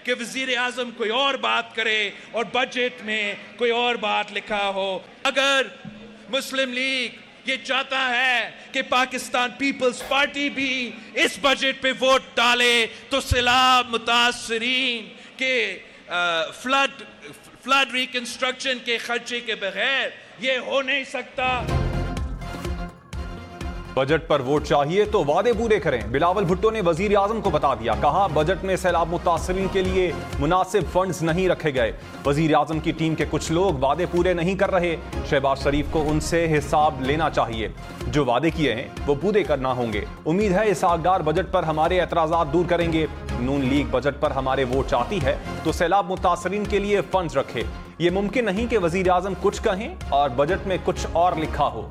कि वजीर आजम कोई और बात करे और बजट में कोई और बात लिखा हो। अगर मुस्लिम लीग ये चाहता है कि पाकिस्तान पीपल्स पार्टी भी इस बजट पे वोट डाले तो सैलाब मुतासरीन के फ्लड रिकंस्ट्रक्शन के खर्चे के बगैर ये हो नहीं सकता। बजट पर वोट चाहिए तो वादे पूरे करें, बिलावल भुट्टो ने वजीर आजम को बता दिया। कहा बजट में सैलाब मुतासरीन के लिए मुनासिब फंड्स नहीं रखे गए। वजीर आजम की टीम के कुछ लोग वादे पूरे नहीं कर रहे। शहबाज शरीफ को उनसे हिसाब लेना चाहिए। जो वादे किए हैं वो पूरे करना होंगे। उम्मीद है इस आगदार बजट पर हमारे एतराजात दूर करेंगे। नून लीग बजट पर हमारे वोट चाहती है तो सैलाब मुतासरीन के लिए फंड्स रखे। ये मुमकिन नहीं कि वजीर आजम कुछ कहें और बजट में कुछ और लिखा हो।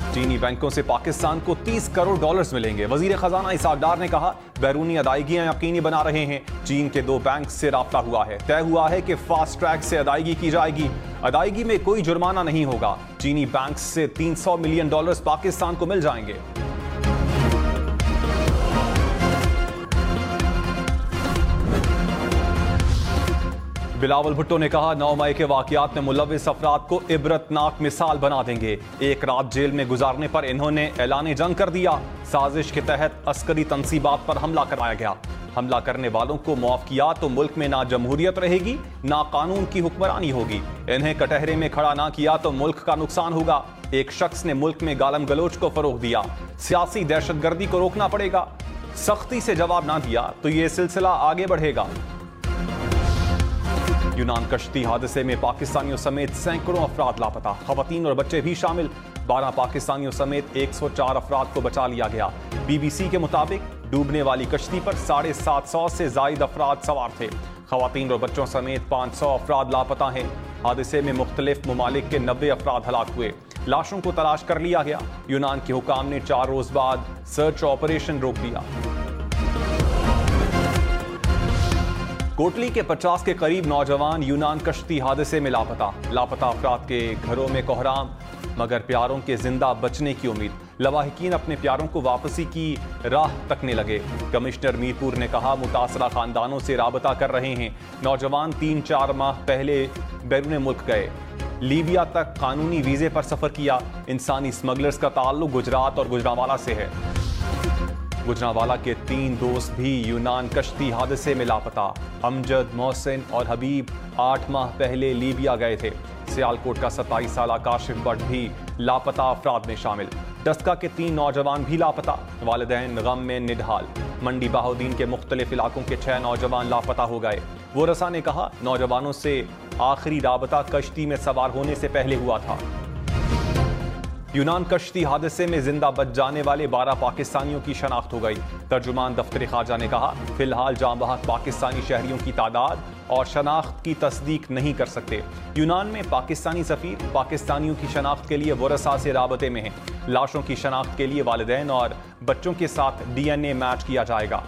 चीनी बैंकों से पाकिस्तान को 30 करोड़ डॉलर्स मिलेंगे। वजीर खजाना इसहाक डार ने कहा बैरूनी अदायगियां यकीनी बना रहे हैं। चीन के 2 बैंक से राब्ता हुआ है। तय हुआ है कि फास्ट ट्रैक से अदायगी की जाएगी। अदायगी में कोई जुर्माना नहीं होगा। चीनी बैंक से 300 मिलियन डॉलर्स पाकिस्तान को मिल जाएंगे। बिलावल भुट्टो ने कहा 9 मई के वाकयात में मुलविस अफराद को इबरतनाक मिसाल बना देंगे। एक रात जेल में गुजारने पर इन्होंने ऐलान जंग कर दिया। साजिश के तहत अस्करी तंसीबात पर हमला कराया गया। हमला करने वालों को माफ किया तो मुल्क में ना जमहूरियत रहेगी ना कानून की हुक्मरानी होगी। इन्हें कटहरे में खड़ा ना किया तो मुल्क का नुकसान होगा। एक शख्स ने मुल्क में गालम गलोच को फरोग दिया। सियासी दहशतगर्दी को रोकना पड़ेगा। सख्ती से जवाब ना दिया तो ये सिलसिला आगे बढ़ेगा। यूनान कश्ती हादसे में पाकिस्तानियों समेत सैकड़ों अफराद लापता, खवातीन और बच्चे भी शामिल। 12 पाकिस्तानियों समेत 104 अफराद को बचा लिया गया। BBC के मुताबिक डूबने वाली कश्ती पर 750 से जायद अफराद सवार थे। खवातीन और बच्चों समेत 500 अफराद लापता हैं। हादसे में मुख्तलिफ ममालिक के 90 अफराद हलाक हुए। लाशों को तलाश कर लिया गया। यूनान के हुकाम ने 4 रोज बाद सर्च ऑपरेशन रोक दिया। कोटली के 50 के करीब नौजवान यूनान कश्ती हादसे में लापता। लापता अफराद के घरों में कोहराम, मगर प्यारों के जिंदा बचने की उम्मीद। लवाहिकीन अपने प्यारों को वापसी की राह तकने लगे। कमिश्नर मीरपुर ने कहा मुतासरा खानदानों से राबता कर रहे हैं। नौजवान 3-4 माह पहले बैरून मुल्क गए। लीबिया तक कानूनी वीजे पर सफर किया। इंसानी स्मगलर्स का ताल्लुक गुजरात और गुजरांवाला से है। गुजरांवाला के 3 दोस्त भी यूनान कश्ती हादसे में लापता। अमजद, मोहसिन और हबीब 8 माह पहले लीबिया गए थे। सियालकोट का 27 साल काशिफ भट्ट भी लापता अफराद में शामिल। डस्का के 3 नौजवान भी लापता। वालिदैन गम में निढाल। मंडी बहाउद्दीन के मुख्तलिफ इलाकों के 6 नौजवान लापता हो गए। वोरसा ने कहा नौजवानों से आखिरी राबता कश्ती में सवार होने से पहले हुआ था। यूनान कश्ती हादसे में जिंदा बच जाने वाले 12 पाकिस्तानियों की शनाख्त हो गई। तर्जुमान दफ्तर खाजा ने कहा फिलहाल जाँ बहक पाकिस्तानी शहरियों की तादाद और शनाख्त की तस्दीक नहीं कर सकते। यूनान में पाकिस्तानी सफीर पाकिस्तानियों की शनाख्त के लिए वरसा से राबते में हैं। लाशों की शनाख्त के लिए वालिदैन और बच्चों के साथ DNA मैच किया जाएगा।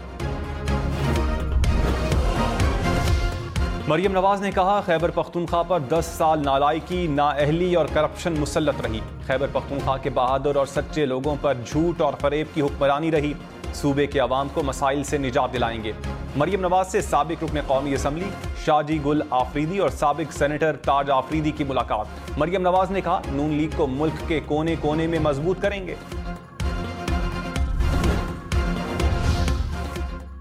मरियम नवाज ने कहा खैबर पख्तूनख्वा पर 10 साल नालायकी, नाअहली और करप्शन मुसल्लत रही। खैबर पख्तूनख्वा के बहादुर और सच्चे लोगों पर झूठ और फरेब की हुक्मरानी रही। सूबे के अवाम को मसाइल से निजात दिलाएंगे। मरियम नवाज से साबिक रुकन कौमी असम्बली शाजी गुल आफरीदी और साबिक सेनेटर ताज आफरीदी की मुलाकात। मरियम नवाज ने कहा नून लीग को मुल्क के कोने कोने में मजबूत करेंगे।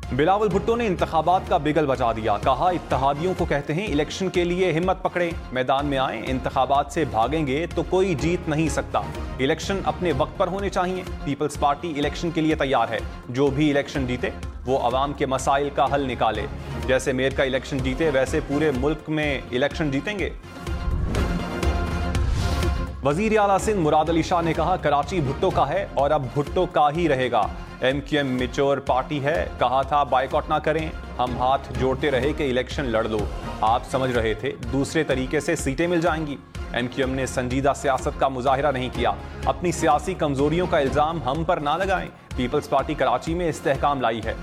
बिलावल भुट्टो ने इंतखाबात का बिगल बजा दिया। कहा इत्तेहादियों को कहते हैं इलेक्शन के लिए हिम्मत पकड़े, मैदान में आए। इंतखाबात से भागेंगे तो कोई जीत नहीं सकता। इलेक्शन अपने वक्त पर होने चाहिए। पीपल्स पार्टी इलेक्शन के लिए तैयार है। जो भी इलेक्शन जीते वो अवाम के मसाइल का हल निकाले। जैसे मेयर का इलेक्शन जीते वैसे पूरे मुल्क में इलेक्शन जीतेंगे। वजीर आला सिंध मुराद अली शाह ने कहा कराची भुट्टो का है और अब भुट्टो का ही रहेगा। MQM मिच्योर पार्टी है। कहा था बायकॉट ना करें। हम हाथ जोड़ते रहे कि इलेक्शन लड़ लो। आप समझ रहे थे दूसरे तरीके से सीटें मिल जाएंगी। MQM ने संजीदा सियासत का मुजाहिरा नहीं किया। अपनी सियासी कमजोरियों का इल्जाम हम पर ना लगाएं। पीपल्स पार्टी कराची में इस्तेहकाम लाई है।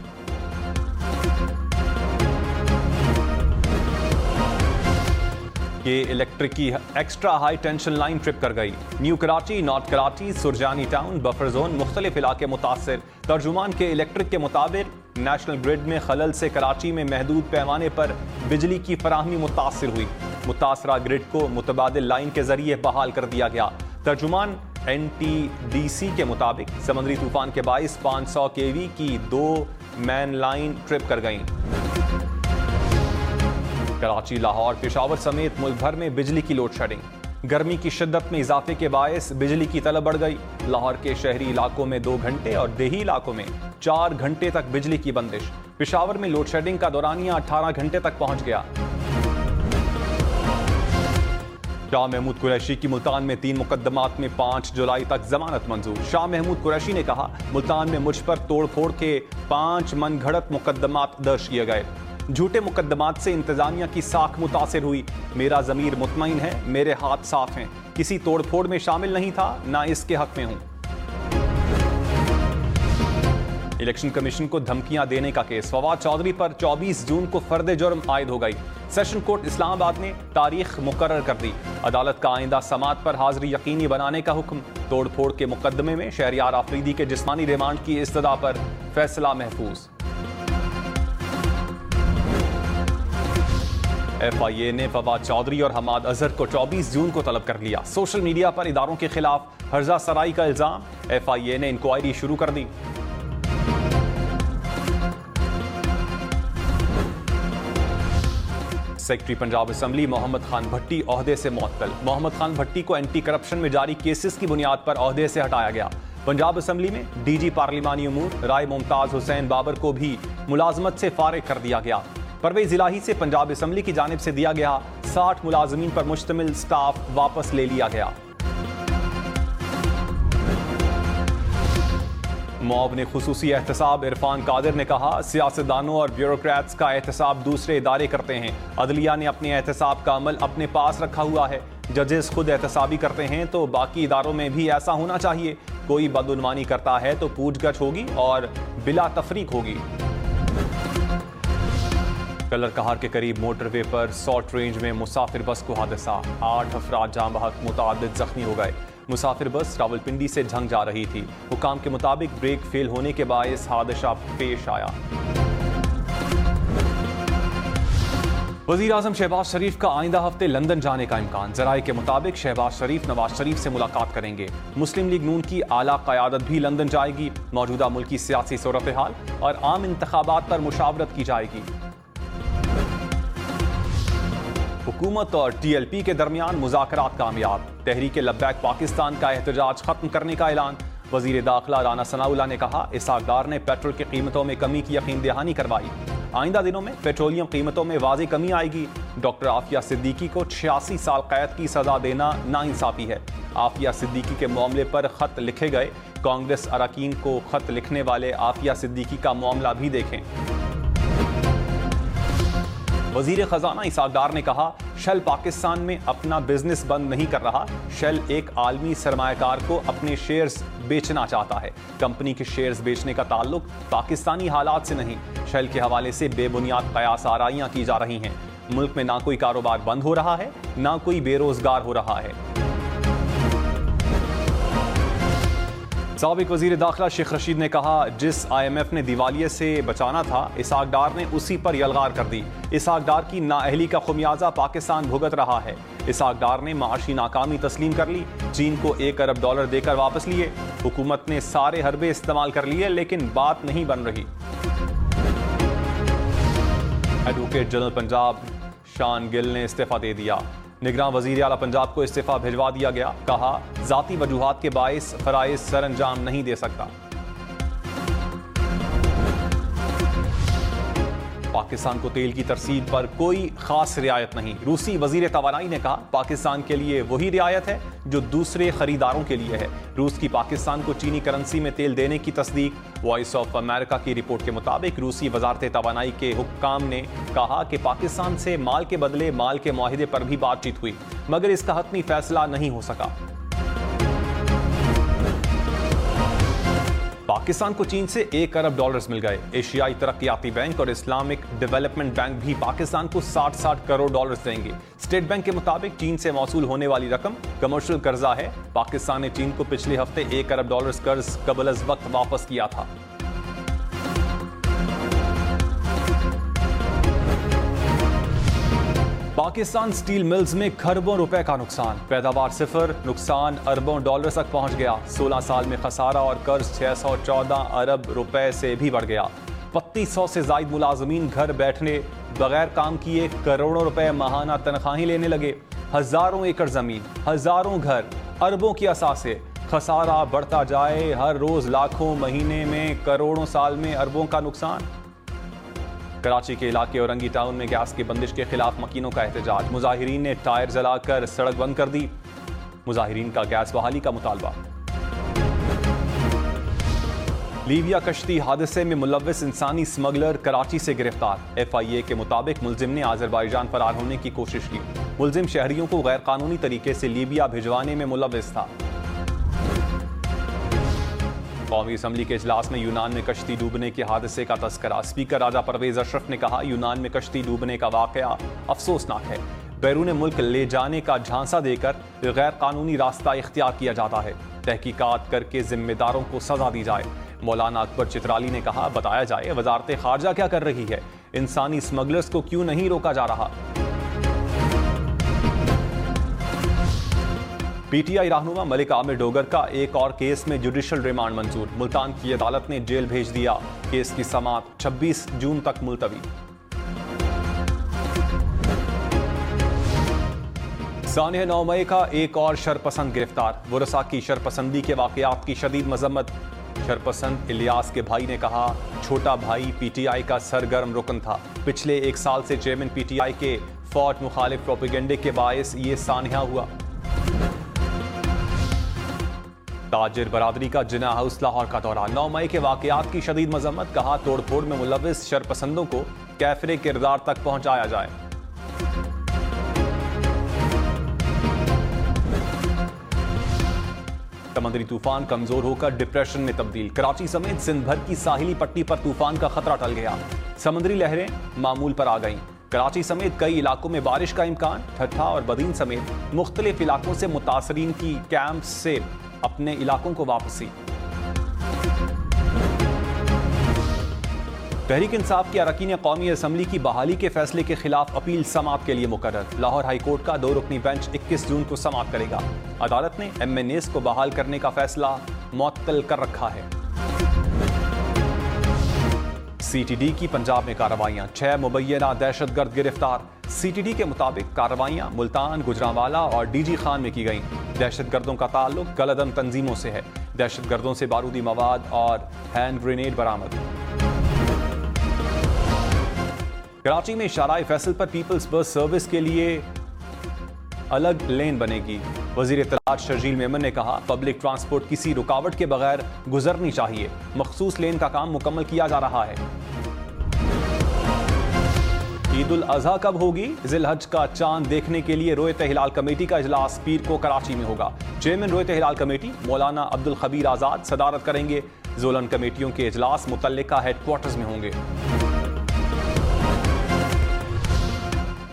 कि इलेक्ट्रिक की extra high tension line trip कर गई। New Karachi, north Karachi, Surjani town, buffer zone, मुख्तलिफ इलाके मुतासर। तर्जुमान के इलेक्ट्रिक के मुताबिक नेशनल ग्रिड में खलल से कराची में महदूद पैमाने पर बिजली की फराहमी मुतासर हुई। मुतासरा ग्रिड को मुतबादिल लाइन के जरिए बहाल कर दिया गया। तर्जुमान NTDC के मुताबिक समंदरी तूफान के बाइस 500 kV की 2 मैन लाइन ट्रिप कर गईं। कराची, लाहौर, पेशावर समेत मुल्क भर में बिजली की लोड शेडिंग। गर्मी की शिद्दत में इजाफे के बायस बिजली की तलब बढ़ गई। लाहौर के शहरी इलाकों में 2 घंटे और देही इलाकों में 4 घंटे तक बिजली की बंदिश। पेशावर में लोड शेडिंग का दौरानिया 18 घंटे तक पहुंच गया। शाह महमूद कुरैशी की मुल्तान में 3 मुकदमात में 5 जुलाई तक जमानत मंजूर। शाह महमूद कुरैशी ने कहा, मुल्तान में मुझ पर तोड़ फोड़ के 5 मनगढ़ंत मुकदमात दर्ज किए गए। झूठे मुकदमात से इंतजामिया की साख मुतासिर हुई। मेरा ज़मीर मुतमईन है, मेरे हाथ साफ हैं, किसी तोड़ फोड़ में शामिल नहीं था, ना इसके हक में हूं। इलेक्शन कमीशन को धमकियां देने का केस। फवाद चौधरी पर 24 जून को फर्द जुर्म आयद हो गई। सेशन कोर्ट इस्लामाबाद ने तारीख मुकर्रर कर दी। अदालत का आइंदा समात पर हाजिरी यकीनी बनाने का हुक्म। तोड़ फोड़ के मुकदमे में शहरियार आफरीदी के जिस्मानी रिमांड की इस्तदा पर फैसला महफूज। FIA ने फवाद चौधरी और हमाद अजहर को 24 जून को तलब कर लिया। सोशल मीडिया पर इदारों के खिलाफ हर्जा सराई का इल्जाम। FIA ने इंक्वायरी शुरू कर दी। सेक्रेटरी पंजाब असम्बली मोहम्मद खान भट्टी ओहदे से मुअत्तल। मोहम्मद खान भट्टी को एंटी करप्शन में जारी केसेस की बुनियाद पर ओहदे से हटाया गया। पंजाब असम्बली में DG पार्लिमानी उमूर राय मुमताज हुसैन बाबर को भी मुलाजमत से फारिग कर दिया गया। परवेज इलाही से पंजाब असम्बली की जानिब से दिया गया 60 मुलाजमीन पर मुश्तमिल स्टाफ वापस ले लिया गया। मॉब ने खुसूसी एहतसाब। इरफान कादिर ने कहा, सियासतदानों और ब्यूरोक्रेट्स का एहतसाब दूसरे इदारे करते हैं। अदलिया ने अपने एहतसाब का अमल अपने पास रखा हुआ है। जजेस खुद एहतसाबी करते हैं तो बाकी इदारों में भी ऐसा होना चाहिए। कोई बदउनवानी करता है तो पूछगछ होगी और बिला तफरीक होगी। कलर कहार के करीब मोटरवे पर सॉल्ट रेंज में मुसाफिर बस को हादसा। 8 अफराद जाँ बहक, मुतअद्दिद जख्मी हो गए। मुसाफिर बस रावलपिंडी से झंग जा रही थी। हुकाम के मुताबिक ब्रेक फेल होने के बायस हादसा पेश आया। वज़ीर आज़म शहबाज शरीफ का आइंदा हफ्ते लंदन जाने का इम्कान। ज़राए के मुताबिक शहबाज शरीफ नवाज शरीफ से मुलाकात करेंगे। मुस्लिम लीग नून की आला क़यादत भी लंदन जाएगी। मौजूदा मुल्क की सियासी सूरत हाल और आम इंतखाबात पर मुशावरत की जाएगी। हुकूमत और TLP के दरमियान मुज़ाकरात कामयाब। तहरीक लब्बैक पाकिस्तान का एहतजाज खत्म करने का ऐलान। वज़ीर दाखिला राना सनाउल्लाह ने कहा, इसहाक डार ने पेट्रोल की कीमतों में कमी की यकीन दहानी करवाई। आइंदा दिनों में पेट्रोलियम कीमतों में वाज़ेह कमी आएगी। डॉक्टर आफिया सिद्दीकी को 86 साल कैद की सजा देना नाइंसाफी है। आफिया सिद्दीकी के मामले पर खत लिखे गए। कांग्रेस अरकान को खत लिखने वाले आफिया सिद्दीकी का मामला भी देखें। वजीर खजाना इसहाक डार ने कहा, शेल पाकिस्तान में अपना बिजनेस बंद नहीं कर रहा। शेल एक आलमी सरमायाकार को अपने शेयर्स बेचना चाहता है। कंपनी के शेयर्स बेचने का ताल्लुक पाकिस्तानी हालात से नहीं। शेल के हवाले से बेबुनियाद कयास आराइयां की जा रही हैं। मुल्क में ना कोई कारोबार बंद हो रहा है, ना कोई बेरोजगार हो रहा है। साबिक वजीर दाखिला शेख रशीद ने कहा, जिस IMF ने दिवालिये से बचाना था, इसहाक डार ने उसी पर यलगार कर दी। इसहाक डार की नाअहली का खुमियाजा पाकिस्तान भुगत रहा है। इसहाक डार ने माशी नाकामी तस्लीम कर ली। चीन को $1 अरब देकर वापस लिए। हुकूमत ने सारे हरबे इस्तेमाल कर लिए, लेकिन बात नहीं बन रही। एडवोकेट जनरल पंजाब शान गिल ने इस्तीफा दे दिया। निगरान वजीर आला पंजाब को इस्तीफा भिजवा दिया गया। कहा, जाती वजूहात के बायस फराइज सर अंजाम नहीं दे सकता। पाकिस्तान को तेल की तरसीद पर कोई खास रियायत नहीं। रूसी वजीर तवानाई ने कहा, पाकिस्तान के लिए वही रियायत है जो दूसरे खरीदारों के लिए है। रूस की पाकिस्तान को चीनी करेंसी में तेल देने की तस्दीक। वॉइस ऑफ अमेरिका की रिपोर्ट के मुताबिक रूसी वजारत तवानाई के हुक्काम ने कहा कि पाकिस्तान से माल के बदले माल के मुआहिदे पर भी बातचीत हुई, मगर इसका हतमी फैसला नहीं हो सका। पाकिस्तान को चीन से $1 अरब मिल गए। एशियाई तरक्याती बैंक और इस्लामिक डेवलपमेंट बैंक भी पाकिस्तान को 60 करोड़ डॉलर देंगे। स्टेट बैंक के मुताबिक चीन से मौसूल होने वाली रकम कमर्शियल कर्जा है। पाकिस्तान ने चीन को पिछले हफ्ते $1 अरब कर्ज कबल अज वक्त वापस किया था। पाकिस्तान स्टील मिल्स में खरबों रुपए का नुकसान, पैदावार सिफर, नुकसान अरबों डॉलर तक पहुंच गया। 16 साल में खसारा और कर्ज 614 अरब रुपए से भी बढ़ गया। 3200 से ज्यादा मुलाजमीन घर बैठने बगैर काम किए करोड़ों रुपए माहाना तनख्वाहें लेने लगे। हजारों एकड़ जमीन, हजारों घर, अरबों की असासे, खसारा बढ़ता जाए, हर रोज लाखों, महीने में करोड़ों, साल में अरबों का नुकसान। कराची के इलाके औरंगी टाउन में गैस की बंदिश के खिलाफ मकीनों का एहतजाज, मुजाहिरीन ने टायर जलाकर सड़क बंद कर दी। मुजाहिरीन का गैस बहाली का मुतालबा। लीबिया कश्ती हादसे में मुलव्विस इंसानी स्मगलर कराची से गिरफ्तार। FIA के मुताबिक मुलजिम ने आज़रबाईजान फरार होने की कोशिश की। मुलजिम शहरियों को गैर कानूनी तरीके से लीबिया भिजवाने में मुलव्विस था। कौमी असम्बली के इजलास में यूनान में कश्ती डूबने के हादसे का तस्करा। स्पीकर राजा परवेज अशरफ ने कहा, यूनान में कश्ती डूबने का वाकया अफसोसनाक है। बैरून मुल्क ले जाने का झांसा देकर गैर कानूनी रास्ता इख्तियार किया जाता है। तहकीकात करके जिम्मेदारों को सजा दी जाए। मौलाना अकबर चित्राली ने कहा, बताया जाए वजारत खारजा क्या कर रही है, इंसानी स्मगलर्स को क्यों नहीं रोका जा रहा। PTI रहनुमा मलिक आमिर डोगर का एक और केस में जुडिशल रिमांड मंजूर। मुल्तान की अदालत ने जेल भेज दिया। केस की समाअत 26 जून तक मुलतवी। सानिया 9 मई का एक और शरपसंद गिरफ्तार। वुरसा की शरपसंदी के वाकयात की शदीद मजम्मत। शरपसंद इलियास के भाई ने कहा, छोटा भाई PTI का सरगर्म रुकन था। पिछले 1 साल से चेयरमैन PTI के फौज मुखालिफ प्रोपेगेंडे के बायस ये सानिया हुआ। ताजिर बरादरी का जिना हाउस लाहौर का दौरा। 9 मई के वाकयात की शदीद मजम्मत। कहा, तोड़फोड़ में मुलव्विस शरपसंदों को कैफरे किरदार तक पहुंचाया जाए। समंदरी तूफान कमजोर होकर डिप्रेशन में तब्दील। कराची समेत सिंध भर की साहिली पट्टी पर तूफान का खतरा टल गया। समुद्री लहरें मामूल पर आ गईं। कराची समेत कई इलाकों में बारिश का इम्कान। ठट्ठा और बदीन समेत मुख्तलिफ इलाकों से मुतासरीन की कैंप से अपने इलाकों को वापसी। तहरीक इंसाफ के अरकान कौमी असम्बली की बहाली के फैसले के खिलाफ अपील समाअत के लिए मुकर्रर। लाहौर हाई कोर्ट का 2 रुकनी बेंच 21 जून को समाअत करेगा। अदालत ने MNAs को बहाल करने का फैसला मुअत्तल कर रखा है। CTD की पंजाब में कार्रवाइयां। 6 मुबैना दहशतगर्द गिरफ्तार। CTD के मुताबिक कार्रवाइयां मुल्तान, गुजरांवाला और DG खान में की गईं। दहशतगर्दों का ताल्लुक कलअदम तंजीमों से है। दहशतगर्दों से बारूदी मवाद और हैंड ग्रेनेड बरामद। कराची में शाराए फैसल पर पीपल्स बस सर्विस के लिए अलग लेन बनेगी। वजीर इत्तलात शर्जील मेमन ने कहा, पब्लिक ट्रांसपोर्ट किसी रुकावट के बगैर गुजरनी चाहिए। मखसूस लेन का काम मुकम्मल किया जा रहा है। ईद उल अजहा कब होगी? जिलहज का चांद देखने के लिए रोयत हिलाल कमेटी का इजलास पीर को कराची में होगा। चेयरमैन रोयत हिलाल कमेटी मौलाना अब्दुल खबीर आजाद सदारत करेंगे। जोलन कमेटियों के इजलास मुतल्लिका हेडक्वार्टर्स में होंगे।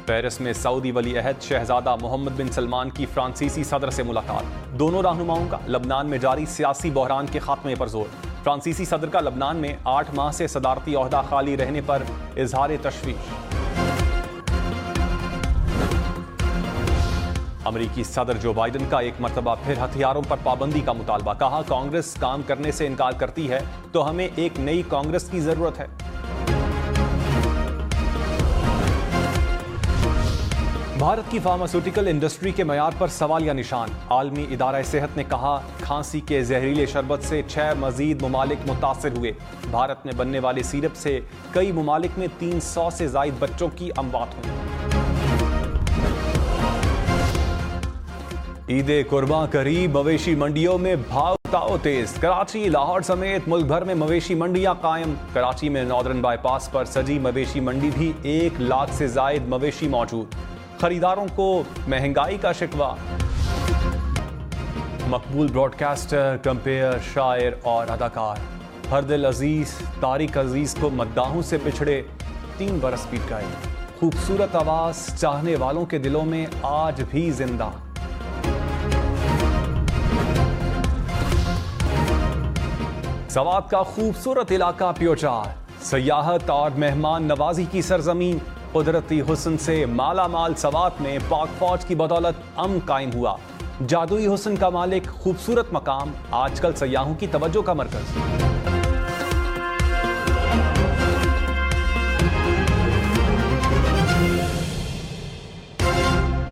पेरिस में सऊदी वली अहद शहजादा मोहम्मद बिन सलमान की फ्रांसीसी सदर से मुलाकात। दोनों रहनुमाओं का लबनान में जारी सियासी बहरान के खात्मे पर जोर। फ्रांसीसी सदर का लबनान में 8 माह से सदारती ओहदा खाली रहने पर इजहार तशवीश। अमरीकी सदर जो बाइडन का एक मरतबा फिर हथियारों पर पाबंदी का मुतालबा। कहा, कांग्रेस काम करने से इनकार करती है तो हमें एक नई कांग्रेस की जरूरत है। भारत की फार्मास्यूटिकल इंडस्ट्री के मयार पर सवालिया निशान। आलमी इदारा सेहत ने कहा, खांसी के जहरीले शरबत से 6 मजीद मुमालिक मुतासिर हुए। भारत में बनने वाले सिरप से कई मुमालिक में 300 से जायद बच्चों की अमवात हुई। ईद कुर्बान करीब, मवेशी मंडियों में भाव ताओ तेज। कराची, लाहौर समेत मुल्क भर में मवेशी मंडियां कायम। कराची में नॉर्दर्न बाईपास पर सजी मवेशी मंडी भी 1 लाख से जायद मवेशी मौजूद। खरीदारों को महंगाई का शिकवा। मकबूल ब्रॉडकास्टर, कंपेयर, शायर और अदाकार हर दिल अजीज तारिक अजीज को मद्दाहों से पिछड़े 3 बरस बीत गए। खूबसूरत आवाज चाहने वालों के दिलों में आज भी जिंदा। सवात का खूबसूरत इलाका प्योचार, सयाहत और मेहमान नवाजी की सरजमीन, कुदरती हुस्न से माला माल सवात में पाक फौज की बदौलत अमन कायम हुआ। जादुई हुस्न का मालिक खूबसूरत मकाम, आजकल सयाहों की तवज्जो का मरकज।